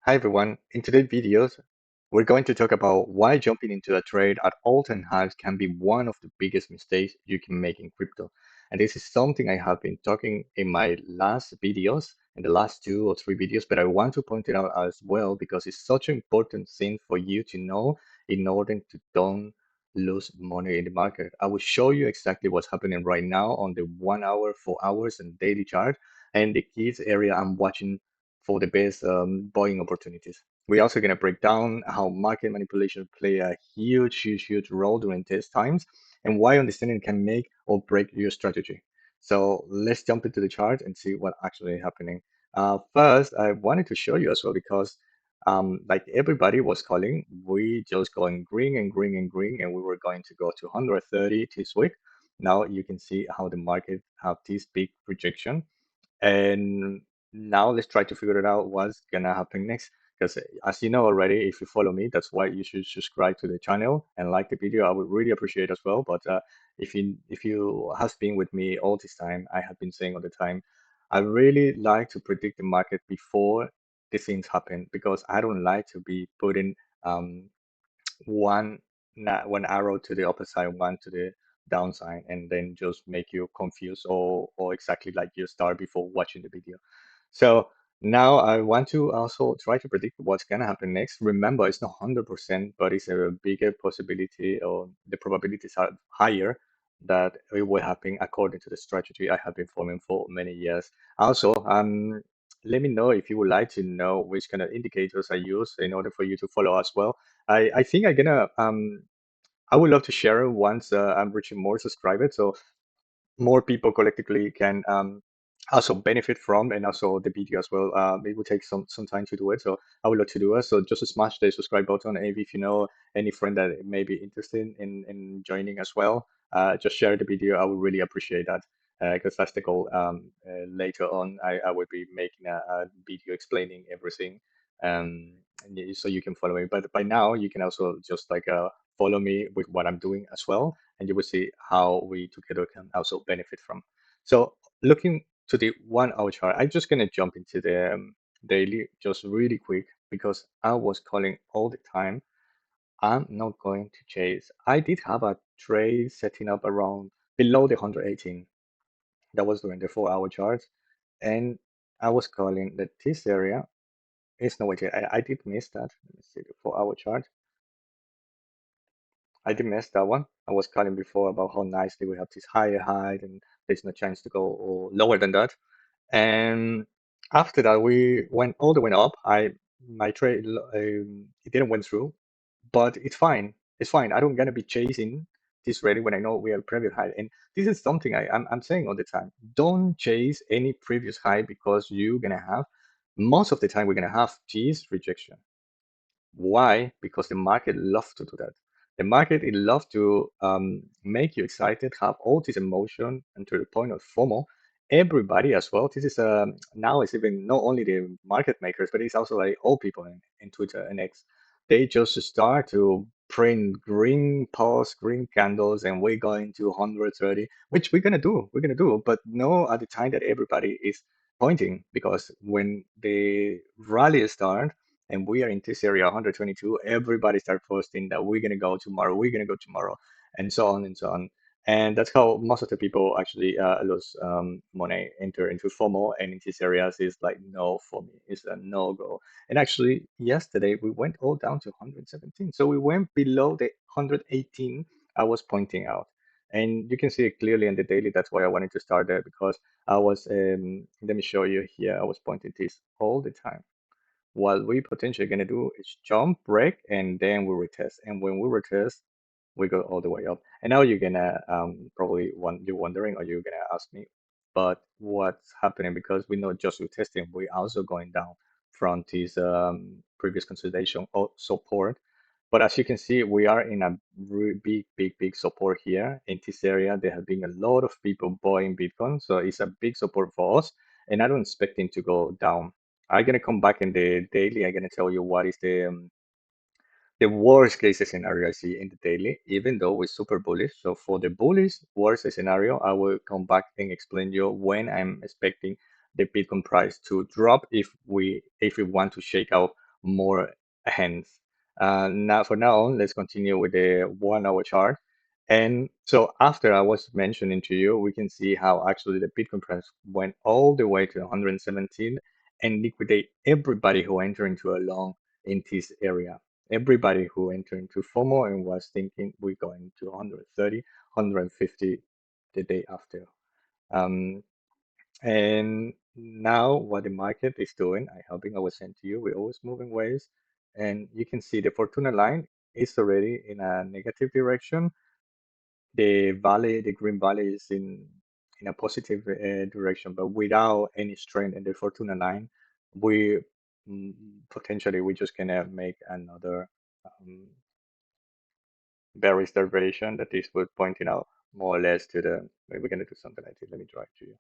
Hi everyone. In today's videos, we're going to talk about why jumping into a trade at all-time highs can be one of the biggest mistakes you can make in crypto. And this is something I have been talking in my last videos, in the last 2 or 3 videos, but I want to point it out as well because it's such an important thing for you to know in order to don't lose money in the market. I will show you exactly what's happening right now on the 1 hour, 4 hours, and daily chart, and the keys area I'm watching for the best buying opportunities. We're also going to break down how market manipulation play a huge role during these times and why understanding can make or break your strategy. So let's jump into the chart and see what actually happening. First, I wanted to show you as well because like everybody was calling, we just going green and green and green, and we were going to go to 130 this week. Now you can see how the market have this big rejection and now let's try to figure it out what's gonna happen next. Because as you know already, if you follow me, that's why you should subscribe to the channel and like the video. I would really appreciate as well. But if you have been with me all this time, I have been saying all the time, I really like to predict the market before the things happen because I don't like to be putting um, one one arrow to the opposite, one to the downside, and then just make you confused or exactly like you start before watching the video. So now I want to also try to predict what's gonna happen next. Remember, it's not 100%, but it's a bigger possibility, or the probabilities are higher that it will happen according to the strategy I have been following for many years. Also, let me know if you would like to know which kind of indicators I use in order for you to follow as well. I think I'm gonna I would love to share it once I'm reaching more subscribers, so more people collectively can also benefit from, and also the video as well. It will take some time to do it, so I would love to do it. So just smash the subscribe button, and if you know any friend that may be interested in joining as well, just share the video. I would really appreciate that because that's the goal. Later on, I will be making a video explaining everything, so you can follow me. But by now, you can also just like follow me with what I'm doing as well, and you will see how we together can also benefit from. So looking to the 1 hour chart, I'm just gonna jump into the daily just really quick because I was calling all the time. I'm not going to chase. I did have a trade setting up around below the 118. That was during the 4 hour chart, and I was calling that this area is no way. I did miss that. Let me see the 4 hour chart. I did miss that one. I was calling before about how nicely we have this higher height and there's no chance to go or lower than that. And after that, we went all the way up. My trade it didn't went through, but it's fine. It's fine. I don't gonna be chasing this rally when I know we are previous high. And this is something I'm saying all the time. Don't chase any previous high because you're gonna have most of the time we're gonna have this rejection. Why? Because the market loves to do that. The market it loves to make you excited, have all this emotion, and to the point of FOMO. Everybody as well. This is now it's even not only the market makers, but it's also like all people in Twitter and X. They just start to print green pulse, green candles, and we're going to 130, which we're gonna do. We're gonna do, but no at the time that everybody is pointing, because when the rally start and we are in this area 122, everybody start posting that we're gonna go tomorrow, and so on and so on. And that's how most of the people actually lose money, enter into FOMO, and in these areas is like no for me, it's a no go. And actually yesterday we went all down to 117, so we went below the 118 I was pointing out. And you can see it clearly in the daily. That's why I wanted to start there, because I was let me show you here. I was pointing this all the time. What we potentially gonna do is jump, break, and then we retest. And when we retest, we go all the way up. And now you're gonna probably you're wondering, or you're gonna ask me, but what's happening? Because we know just retesting, we're also going down from this previous consolidation or support. But as you can see, we are in a big support here in this area. There have been a lot of people buying Bitcoin, so it's a big support for us. And I don't expect it to go down. I'm gonna come back in the daily. I'm gonna tell you what is the worst case scenario I see in the daily, even though we're super bullish. So for the bullish worst scenario, I will come back and explain you when I'm expecting the Bitcoin price to drop if we want to shake out more hands. Now, for now on, let's continue with the 1 hour chart. And so after I was mentioning to you, we can see how actually the Bitcoin price went all the way to 117 and liquidate everybody who entered into a long in this area. Everybody who entered into FOMO and was thinking we're going to 130, 150 the day after. Um, and now what the market is doing, I helping I was saying to you, we're always moving ways. And you can see the Fortuna line is already in a negative direction. The valley, the green valley is in a positive direction, but without any strength in the Fortuna line, we mm, potentially we're just gonna make another um, bearish variation that is would pointing out more or less to the, maybe we're gonna do something like this. Let me draw it to you.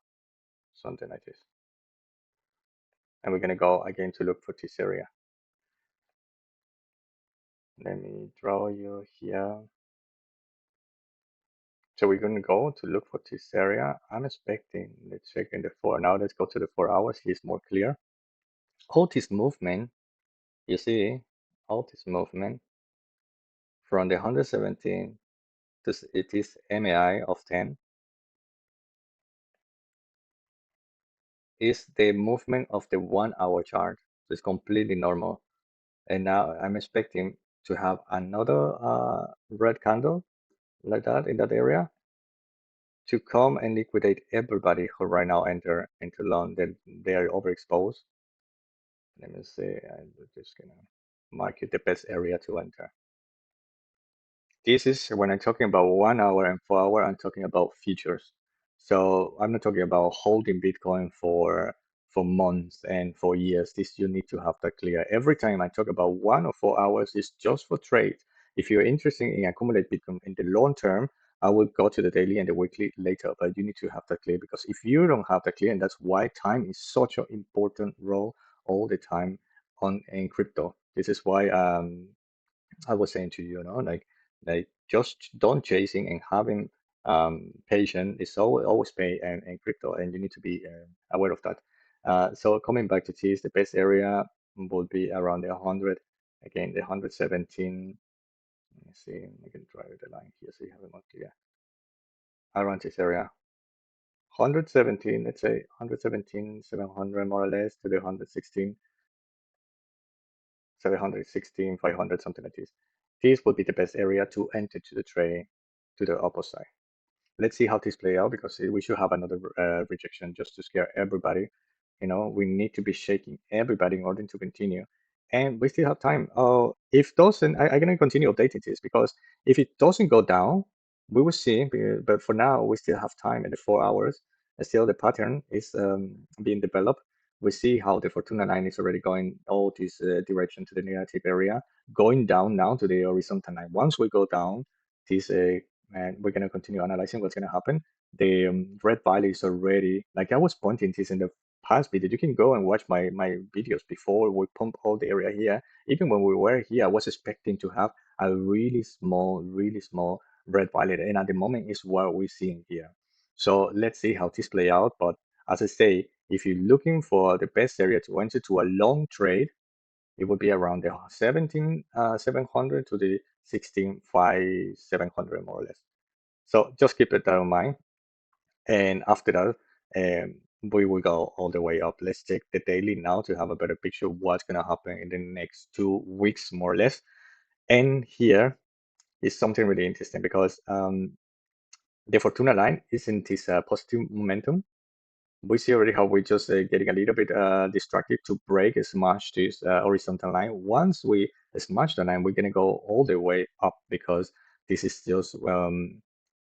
Something like this. And we're gonna go again to look for this area. Let me draw you here. So we're going to go to look for this area. I'm expecting, let's check in the four. Now let's go to the 4 hours. It's more clear. All this movement, you see, all this movement from the 117 to it is MAI of 10 is the movement of the 1 hour chart. So it's completely normal. And now I'm expecting to have another red candle like that in that area to come and liquidate everybody who right now enter into long that they are overexposed. Let me see, I'm just gonna mark it the best area to enter. This is when I'm talking about 1 hour and 4 hour, I'm talking about futures. So I'm not talking about holding Bitcoin for months and for years. This you need to have that clear. Every time I talk about 1 or 4 hours, it's just for trades. If you're interested in accumulate Bitcoin in the long term, I will go to the daily and the weekly later, but you need to have that clear because if you don't have that clear, and that's why time is such an important role all the time on in crypto. This is why I was saying to you, like just don't chasing and having patience is always pay and crypto, and you need to be aware of that. So coming back to this, the best area would be around the 100, again the 117. Let me see, I can draw the line here so you have it more clear. Around this area, 117, let's say 117, 700 more or less to the 116. 716, 500, something like this. This would be the best area to enter to the trade to the opposite. Let's see how this play out because we should have another rejection just to scare everybody. We need to be shaking everybody in order to continue. And we still have time. If doesn't, I'm gonna continue updating this because if it doesn't go down, we will see. But for now, we still have time in the 4 hours. Still, the pattern is being developed. We see how the Fortuna line is already going all this direction to the negative area, going down now to the horizontal line. Once we go down, this and we're going to continue analyzing what's going to happen. The red valley is already, like I was pointing this in the past video. You can go and watch my videos before we pump all the area here. Even when we were here, I was expecting to have a really small red valley. And at the moment is what we're seeing here. So let's see how this play out. But as I say, if you're looking for the best area to enter to a long trade, it would be around the 17,700 to the 16,500 more or less. So just keep it that in mind. And after that, we will go all the way up. Let's check the daily now to have a better picture of what's going to happen in the next 2 weeks, more or less. And here is something really interesting because the Fortuna line is in this positive momentum. We see already how we're just getting a little bit distracted to break and smash this horizontal line. Once we smash the line, we're going to go all the way up because this is just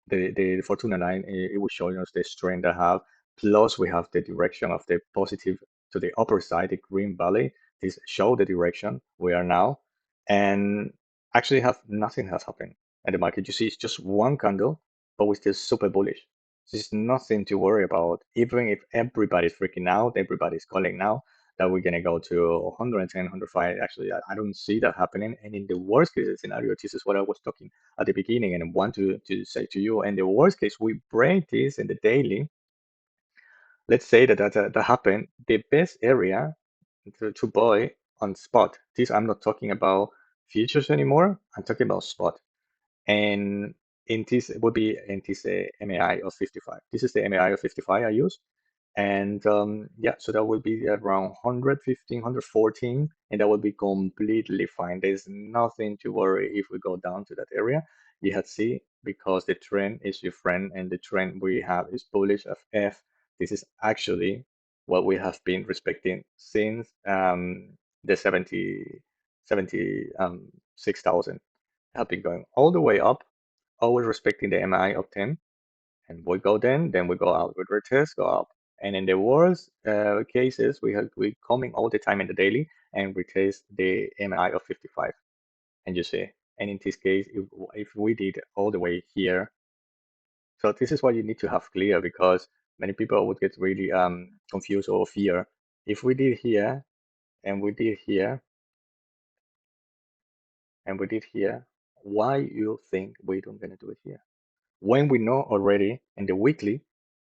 the Fortuna line. It will show us the strength I have. Plus, we have the direction of the positive to the upper side, the green valley. This show the direction we are now. And actually have nothing has happened at the market. You see, it's just one candle, but we're still super bullish. There's nothing to worry about. Even if everybody's freaking out, everybody's calling now that we're gonna go to 110, 105. Actually, I don't see that happening. And in the worst case scenario, this is what I was talking at the beginning, and I want to say to you. In the worst case, we break this in the daily. Let's say that happened. The best area to buy on spot. This I'm not talking about futures anymore. I'm talking about spot. And in this it would be in this MAI of 55. This is the MAI of 55 I use. And yeah, so that will be around 115, 114, and that will be completely fine. There's nothing to worry if we go down to that area. You have see, because the trend is your friend, and the trend we have is bullish of F. This is actually what we have been respecting since the 6,000. Have been going all the way up, always respecting the MI of 10, and we go then we go out with retest, go up. And in the worst cases, we coming all the time in the daily and retest the MI of 55, and you see. And in this case, if we did all the way here, so this is what you need to have clear, because many people would get really confused or fear. If we did here and we did here and we did here, why you think we don't gonna do it here? When we know already in the weekly,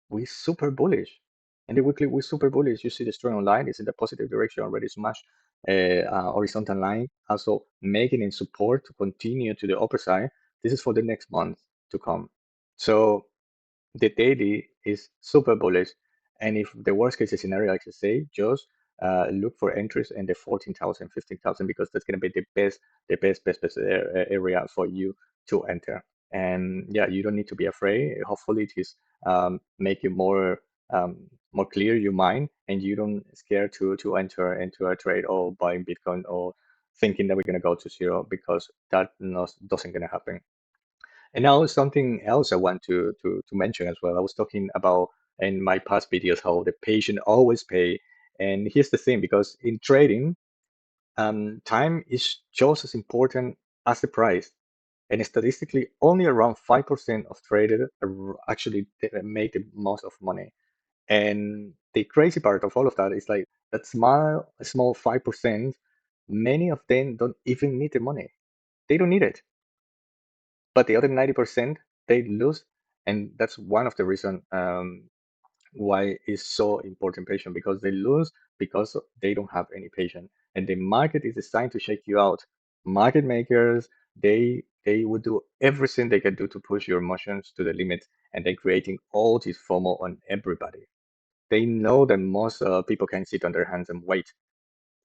we super bullish. In the weekly, we super bullish. You see the strong line is in the positive direction already smashed horizontal line, also making in support to continue to the upper side. This is for the next month to come. So the daily is super bullish. And if the worst case scenario, like I say, just look for entries in the 14,000, 15,000, because that's going to be the best area for you to enter. And yeah, you don't need to be afraid. Hopefully, it is make you um, more clear your mind, and you don't scare to enter into a trade or buying Bitcoin or thinking that we're going to go to zero, because that doesn't going to happen. And now something else I want to mention as well. I was talking about in my past videos how the patient always pay. And here's the thing, because in trading, time is just as important as the price. And statistically, only around 5% of traders actually make the most of money. And the crazy part of all of that is like that small 5%, many of them don't even need the money. They don't need it. But the other 90%, they lose. And that's one of the reasons why it's so important patient, because they lose because they don't have any patience. And the market is designed to shake you out. Market makers, they would do everything they can do to push your emotions to the limit, and they're creating all this FOMO on everybody. They know that most people can sit on their hands and wait.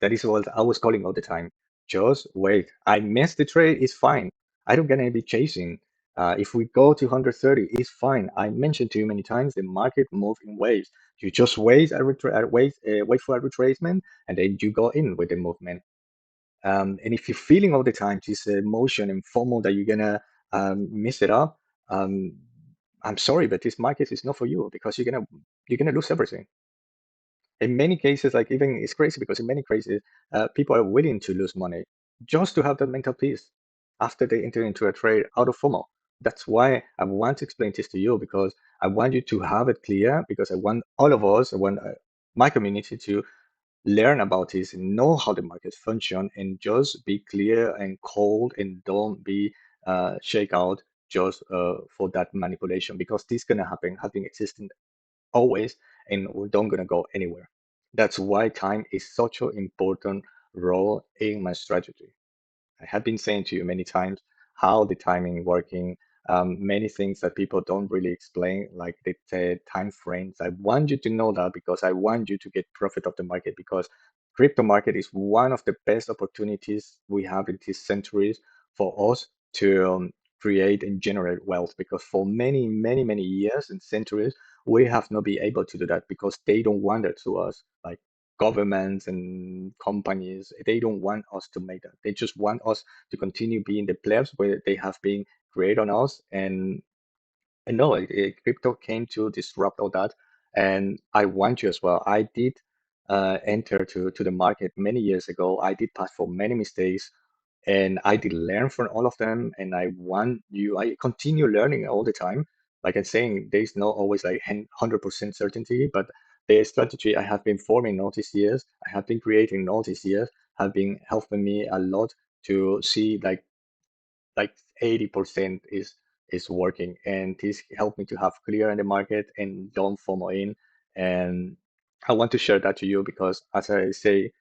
That is what I was calling all the time. Just wait. I missed the trade. It's fine. I don't gonna be chasing. If we go to 130, it's fine. I mentioned to you many times the market move in waves. You just wait for a retracement, and then you go in with the movement. And if you're feeling all the time this emotion and FOMO that you're gonna miss it up, um, I'm sorry, but this market is not for you, because you're gonna lose everything. In many cases, like even it's crazy, because in many cases, people are willing to lose money just to have that mental peace after they enter into a trade out of FOMO. That's why I want to explain this to you, because I want you to have it clear, because I want all of us, I want my community to learn about this and know how the markets function, and just be clear and cold, and don't be shake out just for that manipulation, because this gonna happen, have been existing always, and we don't gonna go anywhere. That's why time is such an important role in my strategy. I have been saying to you many times how the timing working, many things that people don't really explain, like the time frames. I want you to know that, because I want you to get profit of the market, because crypto market is one of the best opportunities we have in these centuries for us to create and generate wealth. Because for many, many, many years and centuries, we have not been able to do that, because they don't want it to us. Like governments and companies, they don't want us to make that. They just want us to continue being the plebs where they have been created on us. And no, crypto came to disrupt all that. And I want you as well. I did enter to the market many years ago. I did pass for many mistakes, and I did learn from all of them. And I want you, I continue learning all the time. Like I'm saying, there's not always like 100% certainty, but the strategy I have been forming all these years, I have been creating all these years, have been helping me a lot to see like 80% is working. And this helped me to have clear in the market and don't FOMO in. And I want to share that to you, because as I say,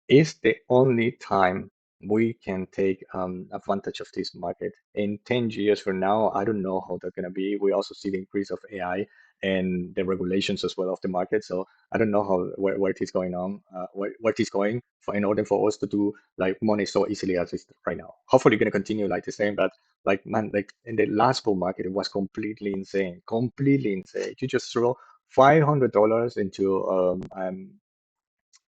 is the only time we can take advantage of this market. In 10 years from now, I don't know how that's going to be. We also see the increase of AI and the regulations as well of the market. So I don't know how where it is going on, where it is going for in order for us to do like money so easily as it's right now. Hopefully, going to continue like the same, but like man, like in the last bull market, it was completely insane. You just throw $500 into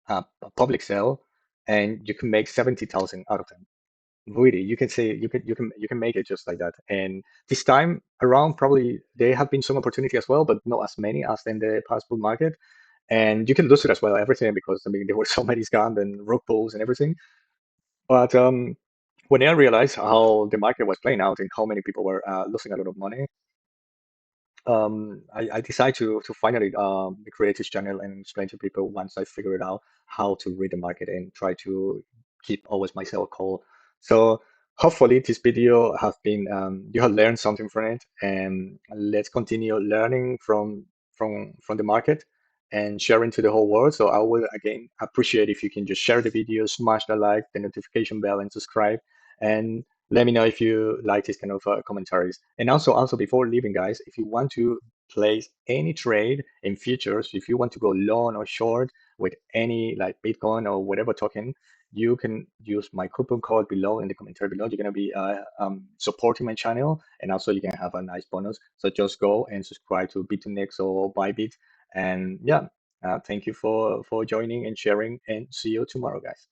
a public sale, and you can make 70,000 out of them. Really, you can say you can make it just like that. And this time around, probably there have been some opportunity as well, but not as many as in the past bull market. And you can lose it as well, everything, because I mean there were so many scams and rug pulls and everything. But when I realized how the market was playing out and how many people were losing a lot of money, I decided to finally create this channel and explain to people once I figured out how to read the market and try to keep always myself cool. So hopefully this video has been you have learned something from it, and let's continue learning from the market and sharing to the whole world. So I will again appreciate if you can just share the video, smash the like, the notification bell, and subscribe. And let me know if you like this kind of commentaries. And also before leaving, guys, if you want to place any trade in futures, if you want to go long or short with any like Bitcoin or whatever token, you can use my coupon code below in the commentary below. You're gonna be supporting my channel, and also you can have a nice bonus. So just go and subscribe to Bit2Next or Bybit. And yeah, thank you for joining and sharing, and see you tomorrow, guys.